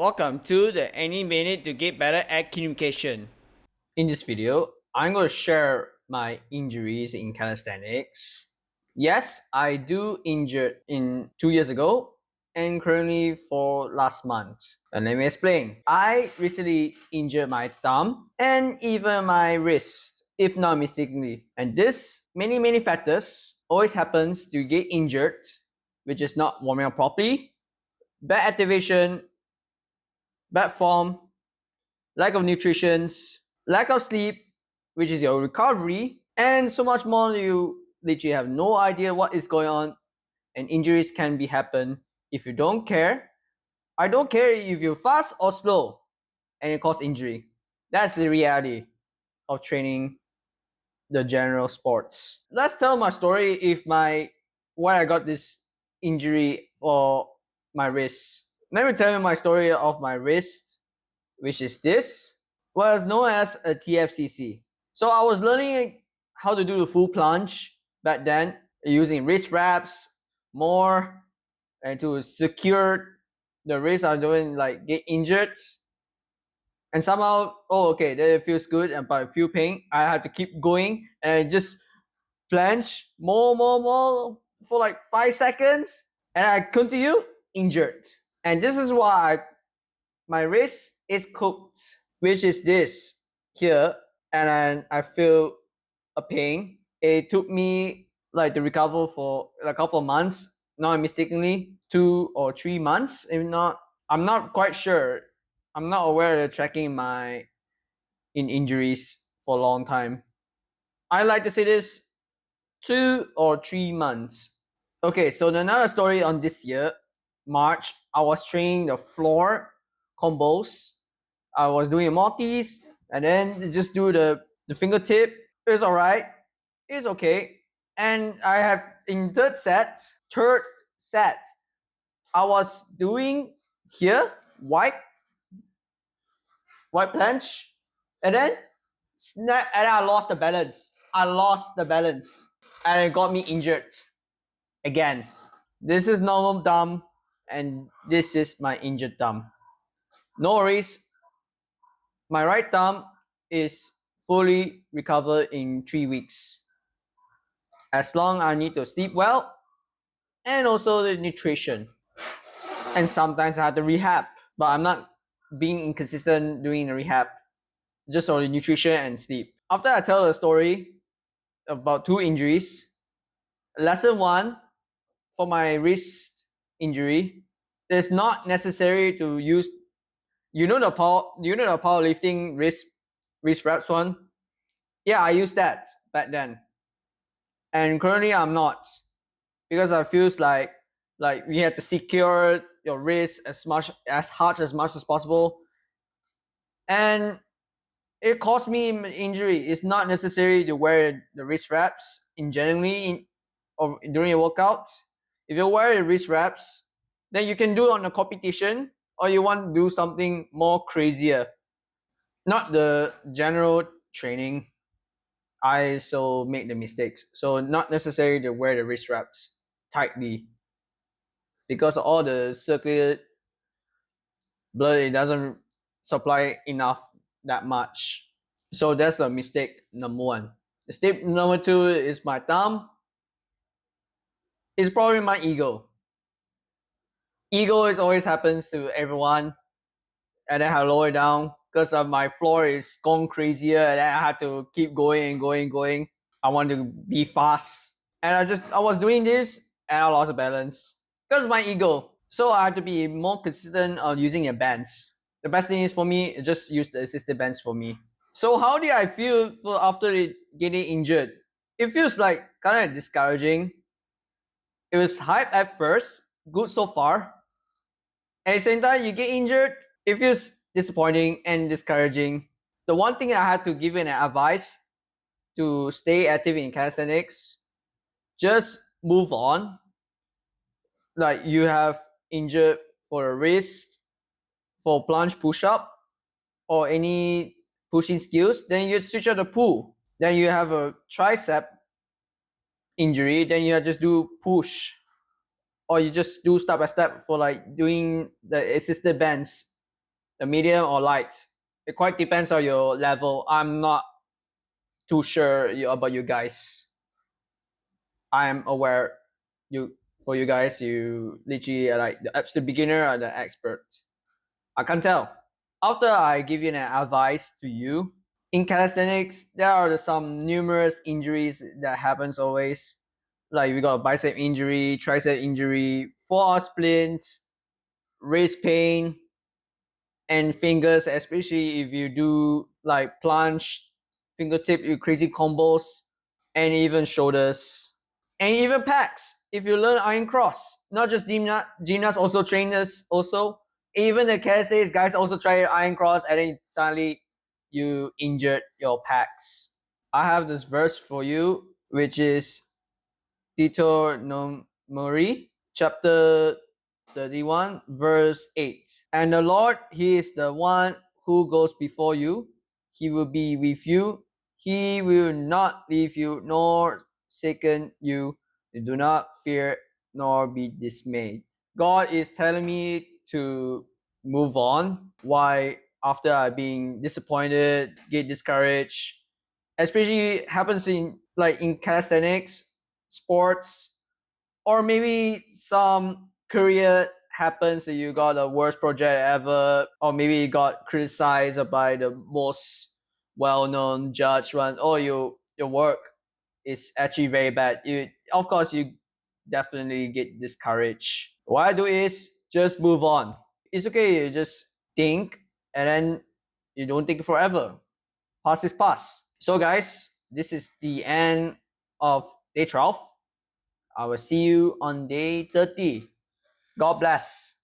Welcome to the Any Minute to Get Better at Communication. In this video, I'm going to share my injuries in calisthenics. Yes, I do injured in 2 years ago and currently for last month. And let me explain. I recently injured my thumb and even my wrist, if not mistakenly. And this many factors always happens to get injured, which is not warming up properly, bad activation, bad form, lack of nutrition, lack of sleep, which is your recovery, and so much more. You literally have no idea what is going on, and injuries can be happen if you don't care. I don't care if you're fast or slow, and it cause injury. That's the reality of training the general sports. Let's tell my story if my why I got this injury for my wrist. Let me tell you my story of my wrist, which is this, was known as a TFCC. So I was learning how to do the full plunge back then using wrist wraps more and to secure the wrist. I don't like get injured. And somehow, oh okay, that it feels good, and but I feel pain. I had to keep going and just plunge more for like 5 seconds, and I continue injured. And this is why my wrist is cooked, which is this here, and then I feel a pain. It took me like to recover for a couple of months, not mistakenly 2 or 3 months. If not, I'm not quite sure. I'm not aware of tracking my injuries for a long time. I like to say this 2 or 3 months. Okay, so another story on this year, March, I was training the floor combos. I was doing multis and then just do the fingertip. It's all right. It's okay. And I have in third set, I was doing here white planche, and then snap, and I lost the balance. And it got me injured again. This is normal thumb, and this is my injured thumb. No worries, my right thumb is fully recovered in 3 weeks. As long I need to sleep well, and also the nutrition. And sometimes I have to rehab, but I'm not being inconsistent doing the rehab, just on the nutrition and sleep. After I tell the story about 2 injuries, lesson 1 for my wrist injury, it's not necessary to use the powerlifting wrist wraps one. Yeah, I used that back then, and currently I'm not, because I feels like you have to secure your wrist as hard as much as possible, and it caused me injury. It's not necessary to wear the wrist wraps in generally or during a workout. If you wear the wrist wraps, then you can do it on a competition, or you want to do something more crazier. Not the general training. I so make the mistakes. So not necessary to wear the wrist wraps tightly, because all the circulate blood, it doesn't supply enough that much. So that's the mistake number 1. The step number 2 is my thumb. It's probably my ego. Ego is always happens to everyone, and then I lower it down because of my floor is gone crazier, and then I had to keep going and going. I want to be fast, and I was doing this, and I lost the balance because of my ego. So I had to be more consistent on using a bands. The best thing is for me, just use the assisted bands for me. So how did I feel after getting injured? It feels like kind of discouraging. It was hype at first, good so far. At the same time, you get injured, it feels disappointing and discouraging. The one thing I had to give an advice to stay active in calisthenics, just move on. Like you have injured for a wrist, for plunge push up, or any pushing skills, then you switch out the pull. Then you have a tricep injury, then you just do push, or you just do step by step for like doing the assisted bands. the medium or light. It quite depends on your level. I'm not too sure about you guys. I'm aware you for you guys, you literally are like the absolute beginner or the expert. I can't tell. After I give you an advice to you, in calisthenics, there are some numerous injuries that happens always. Like we got a bicep injury, tricep injury, forearm splints, wrist pain, and fingers, especially if you do like plunge, fingertip, you crazy combos, and even shoulders, and even pecs. If you learn iron cross, not just gymnasts, also trainers, also even the calisthenics guys also try iron cross, and then suddenly you injured your pecs. I have this verse for you, which is Deuteronomy chapter 31, verse 8. And the Lord, He is the one who goes before you. He will be with you. He will not leave you nor forsaken you. Do not fear nor be dismayed. God is telling me to move on. Why? After I being disappointed, get discouraged, especially happens in like in calisthenics, sports, or maybe some career happens that you got the worst project ever, or maybe you got criticized by the most well-known judge one. Oh, your work is actually very bad. You of course you definitely get discouraged. What I do is just move on. It's okay. You just think, and then you don't think forever. Past is past. So guys, this is the end of day 12. I will see you on day 30. God bless.